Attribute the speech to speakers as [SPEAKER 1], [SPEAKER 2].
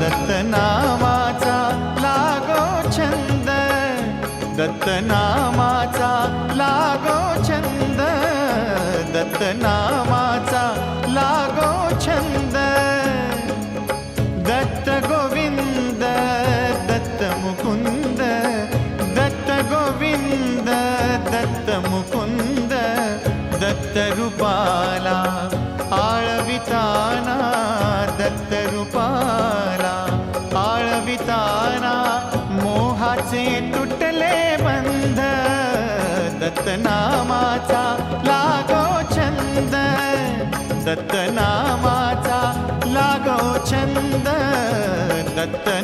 [SPEAKER 1] दत्तनामाचा लागो छंद, दत्तनामाचा लागो छंद, दत्तनामाचा लागो छंद. दत्त गोविंद दत्त मुकुंद, दत्त गोविंद दत्त मुकुंद. दत्त रूपाला आळविताना, दत्त रूपाला आळविताना मोहाचे तुटले बंध. दत्तनामाचा लागो छंद, दत्तनामाचा लागो छंद. दत्त